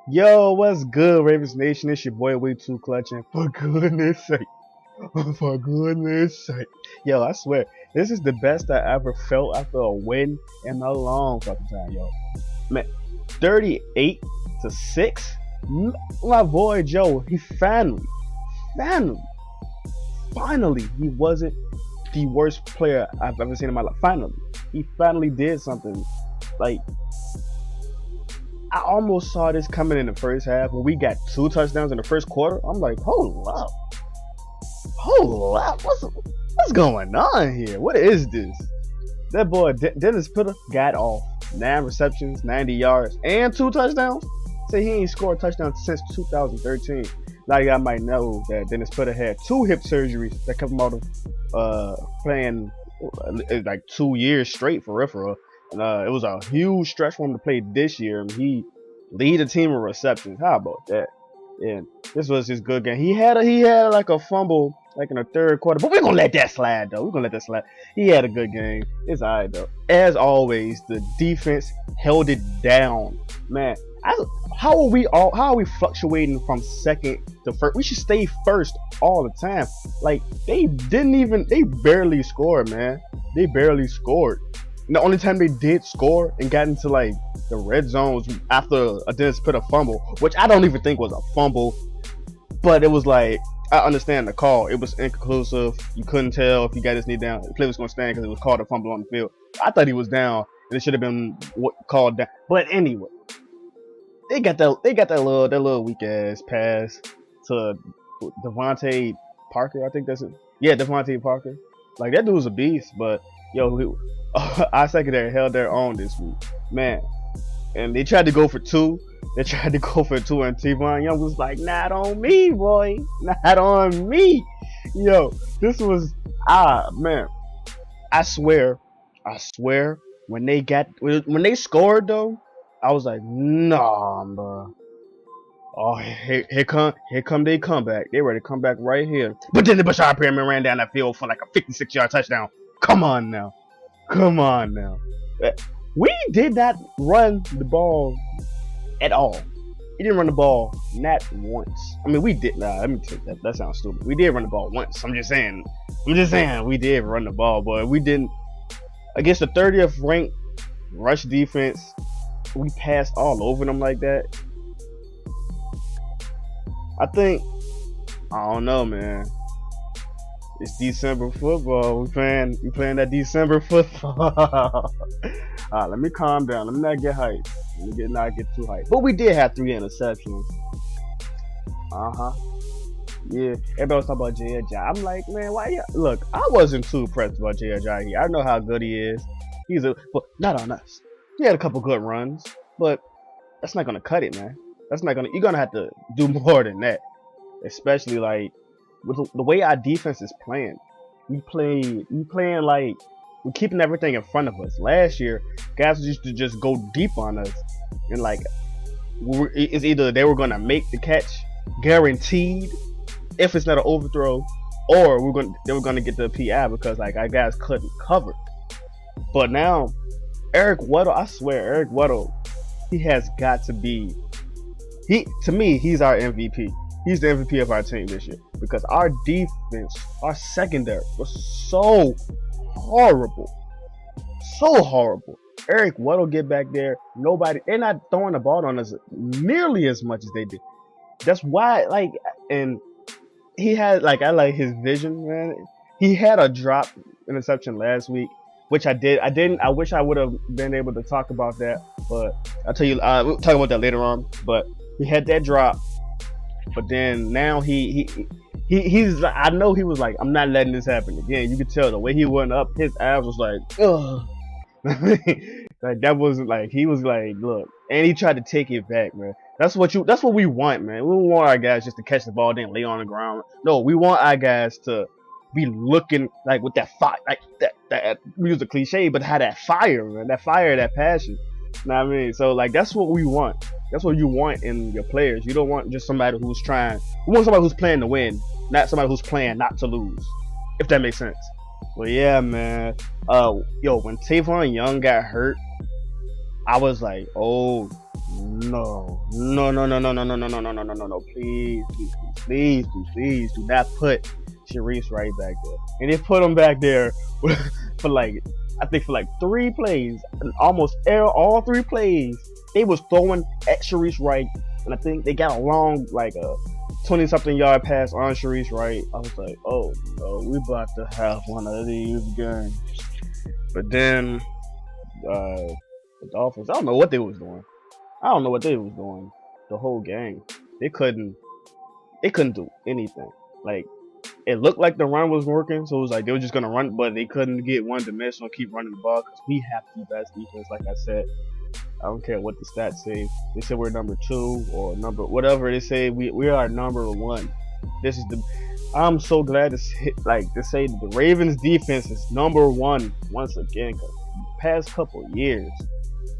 Yo, what's good, Ravens Nation? It's your boy, way too clutching. For goodness sake, for goodness sake. Yo, I swear, this is the best I ever felt after a win in a long fucking time, yo. Man, 38 to 6. My boy Joe, he finally, finally, he wasn't the worst player I've ever seen in my life. He finally did something. Like, I almost saw this coming in the first half when we got 2 touchdowns in the first quarter. I'm like, hold up, what's going on here? What is this? That boy Dennis Pitta got off 9 receptions, 90 yards, and 2 touchdowns. Say he ain't scored a touchdown since 2013. Now you guys might know that Dennis Pitta had 2 hip surgeries that kept him out of playing like 2 years straight for real. And it was a huge stretch for him to play this year, and he lead the team in receptions. How about that? And this was his good game. He had like a fumble like in the third quarter, but we're gonna let that slide though. We're gonna let that slide. He had a good game. It's alright though. As always, the defense held it down. Man, how are we fluctuating from second to first? We should stay first all the time. Like they barely scored, man. They barely scored. And the only time they did score and got into like the red zone was after a Dennis Pitta fumble, which I don't even think was a fumble. But it was like, I understand the call. It was inconclusive. You couldn't tell if he got his knee down. The play was going to stand because it was called a fumble on the field. I thought he was down, and it should have been called down. But anyway, they got that little weak ass pass to Devontae Parker. I think that's it. Yeah, Devontae Parker. Like that dude was a beast. But yo, our secondary held their own this week, man. And they tried to go for 2. And Tavon Young was like, "Not on me, boy. Not on me." Yo, this was man. I swear, when they scored though, I was like, "Nah, bro. Oh, here come they comeback. They ready to come back right here." But then the Bashar Perriman ran down that field for like a 56-yard touchdown. Come on now. We did not run the ball at all. We didn't run the ball not once. I mean, we did. Nah, let me take that. That sounds stupid. We did run the ball once. I'm just saying. We did run the ball, but we didn't. Against the 30th ranked rush defense, we passed all over them like that. I don't know, man. It's December football. We playing that December football. Let me calm down. Let me not get hyped. Let me not get too hyped. But we did have 3 interceptions. Yeah. Everybody was talking about J.J. I'm like, man, why? Look, I wasn't too impressed about J.J. here. I know how good he is. But not on us. He had a couple good runs, but that's not gonna cut it, man. You're gonna have to do more than that. Especially like with the way our defense is playing. We playing like we're keeping everything in front of us. Last year, guys used to just go deep on us, and like it's either they were gonna make the catch guaranteed if it's not an overthrow, or they were gonna get the PI because like our guys couldn't cover. But now, Eric Weddle, I swear, Eric Weddle, he has got to be. To me, he's our MVP. He's the MVP of our team this year because our defense, our secondary was so horrible. Eric Weddle get back there. They're not throwing the ball on us nearly as much as they did. That's why, like, and he had, like, I like his vision, man. He had a drop interception last week, which I didn't. I wish I would have been able to talk about that, but I'll tell you, we'll talk about that later on. But he had that drop. But then now he's I know he was like, I'm not letting this happen again. You could tell the way he went up, his abs was like, ugh. Like that wasn't like, he was like, look, and he tried to take it back, man. That's what we want, man. We don't want our guys just to catch the ball then lay on the ground. No, we want our guys to be looking like with that fire, like that we use a cliche, but had that fire, man, that passion. You know what I mean? So like that's what we want. That's what you want in your players. You don't want just somebody who's trying. You want somebody who's playing to win, not somebody who's playing not to lose. If that makes sense. Well, yeah, man. When Tavon Young got hurt, I was like, oh No, no, no, no, no, no, no, no, no, no, no, no, no, no. Please, please, please, please, please, do not put Sharice right back there. And they put him back there for like, I think for like 3 plays, almost all 3 plays. They was throwing at Sharice Wright, and I think they got a long, like a 20-something yard pass on Sharice Wright. I was like, oh no, we about to have one of these games. But then the Dolphins, I don't know what they was doing. I don't know what they was doing the whole game. They couldn't do anything. Like, it looked like the run was working, so it was like they were just gonna run, but they couldn't get one dimensional, keep running the ball because we have the best defense. Like I said, I don't care what the stats say. They said we're number 2 or number whatever they say. We are number 1. This is the. I'm so glad to say that the Ravens defense is number 1 once again. Cause the past couple years,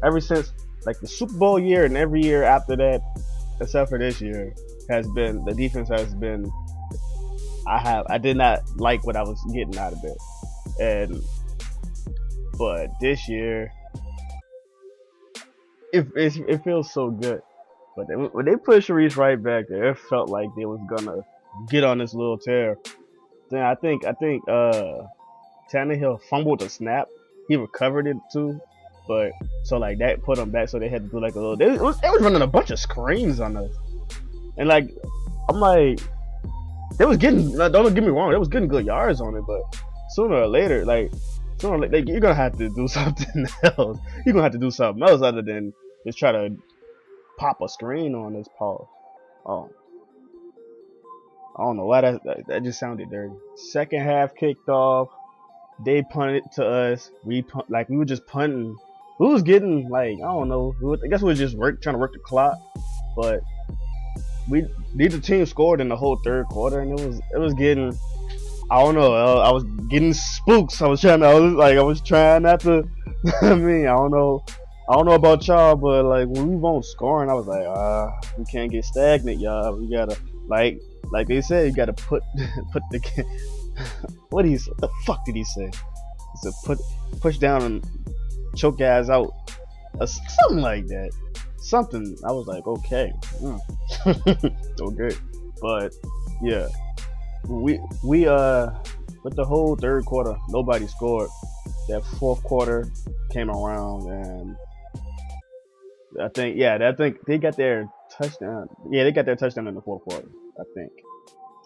ever since like the Super Bowl year and every year after that, except for this year, has been the defense has been. I did not like what I was getting out of it, but this year it feels so good. But when they put Sharice right back there, it felt like they was gonna get on this little tear. Then I think Tannehill fumbled the snap. He recovered it too, but so like that put him back. So they had to do like a little. They was running a bunch of screens on us, and like I'm like. They was getting, don't get me wrong, they was getting good yards on it, but sooner or later, you're gonna have to do something else. You're gonna have to do something else other than just try to pop a screen on this pause. Oh, I don't know why that just sounded dirty. Second half kicked off. They punted to us. We were just punting. We was getting I don't know. I guess we were just trying to work the clock, but. Neither team scored in the whole third quarter, and it was getting. I don't know. I was getting spooks. I was trying not to. I mean, I don't know about y'all, but like when we won't scoring, I was like, we can't get stagnant, y'all. We gotta like they said, you gotta put the. What the fuck did he say? He said push down and choke guys out, something like that. Something I was like, okay, okay, but yeah, we with the whole third quarter, nobody scored. That fourth quarter came around, and I think they got their touchdown. Yeah, they got their touchdown in the fourth quarter.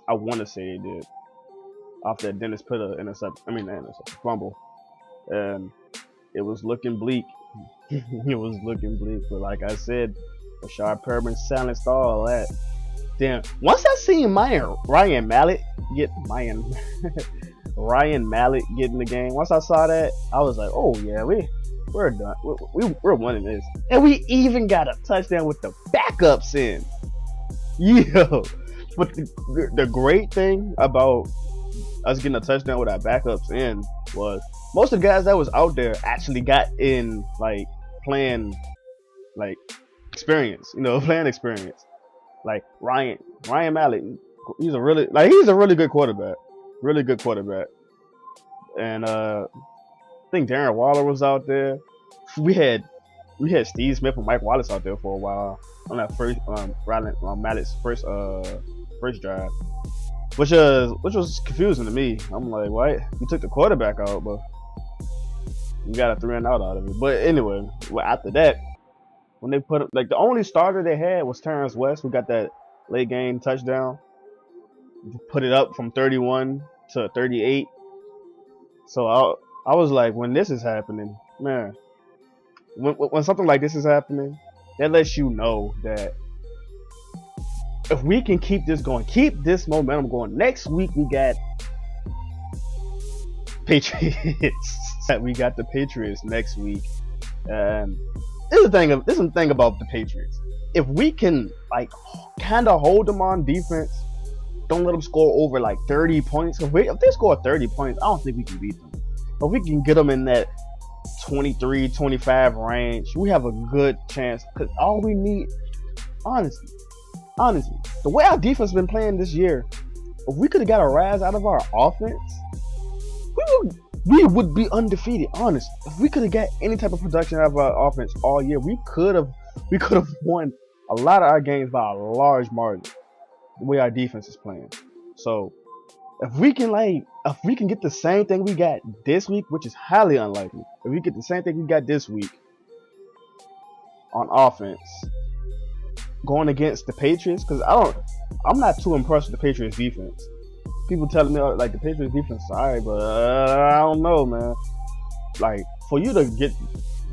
I want to say they did off that Dennis Pitta fumble, and it was looking bleak. It was looking bleak, but like I said, Rashad Perriman silenced all that. Damn, once I seen Ryan Mallett get in the game, once I saw that, I was like, oh yeah, we're done. We're winning this, and we even got a touchdown with the backups in. Yo, but the great thing about us getting a touchdown with our backups in was most of the guys that was out there actually got in playing experience, playing experience. Like Ryan Mallett, he's a really good quarterback, and I think Darren Waller was out there. We had Steve Smith and Mike Wallace out there for a while on that first Mallett's first drive, which was confusing to me. I'm like, what? You took the quarterback out, but you got a 3-and-out out of it. But anyway, after that, when they put the only starter they had was Terrence West, who got that late game touchdown, put it up from 31 to 38. So I was like, when this is happening, man, when something like this is happening, that lets you know that if we can keep this going, keep this momentum going, next week we got Patriots. We got the Patriots next week. This is the thing about the Patriots. If we can kind of hold them on defense, don't let them score over 30 points. If they score 30 points, I don't think we can beat them. But if we can get them in that 23, 25 range, we have a good chance. Because all we need, honestly, the way our defense has been playing this year, if we could have got a rise out of our offense, we would be undefeated, honestly. If we could have got any type of production out of our offense all year, we could have We could have won a lot of our games by a large margin. The way our defense is playing. So if we can get the same thing we got this week, which is highly unlikely, if we get the same thing we got this week on offense, going against the Patriots, because I'm not too impressed with the Patriots defense. People telling me like the Patriots defense is alright, but I don't know, man. Like for you to get,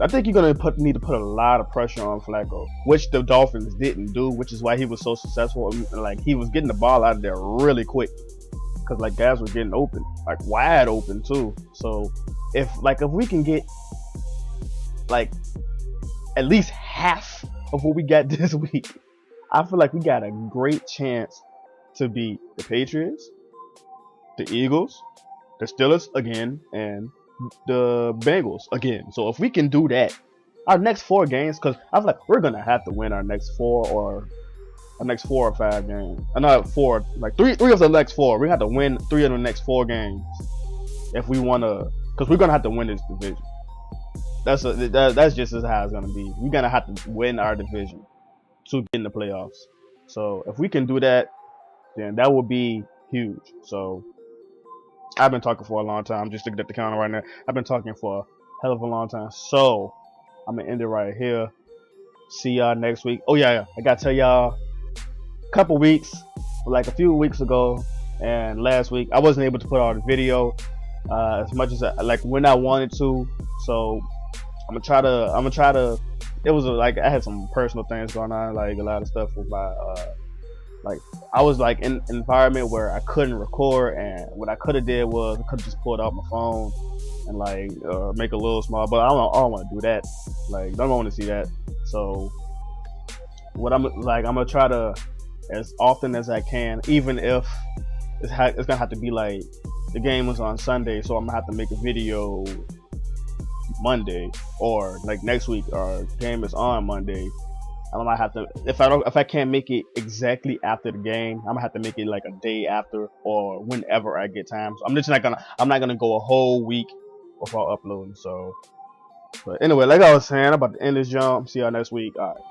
I think you're gonna need to put a lot of pressure on Flacco, which the Dolphins didn't do, which is why he was so successful. Like he was getting the ball out of there really quick, because like guys were getting open, like wide open too. So if we can get like at least half of what we got this week, I feel like we got a great chance to beat the Patriots, the Eagles, the Steelers again, and the Bengals again. So if we can do that, our next 4 games, because I feel like we're gonna have to win our next 4 or 5 games. Not 4, like three of the next 4. We have to win 3 of the next 4 games if we wanna, because we're gonna have to win this division. That's just how it's gonna be. We're gonna have to win our division to get in the playoffs. So if we can do that, then that would be huge. So I've been talking for a long time. I'm just looking at the counter right now. I've been talking for a hell of a long time. So I'm gonna end it right here. See y'all next week. Oh yeah, I gotta tell y'all, a couple weeks, like a few weeks ago and last week, I wasn't able to put out a video as much as like when I wanted to. So I'm gonna try to. It was like I had some personal things going on, like a lot of stuff with my like I was like in an environment where I couldn't record, and what I could have did was I could have just pulled out my phone and like make a little small, but I don't want to do that. Like don't want to see that. So what I'm gonna try to, as often as I can, even if it's gonna have to be like the game was on Sunday, so I'm gonna have to make a video Monday, or like next week our game is on Monday. I might have to, if I can't make it exactly after the game, I'm gonna have to make it like a day after or whenever I get time. So I'm not gonna go a whole week without uploading. So but anyway, like I was saying, I'm about to end this jump. See y'all next week. All right.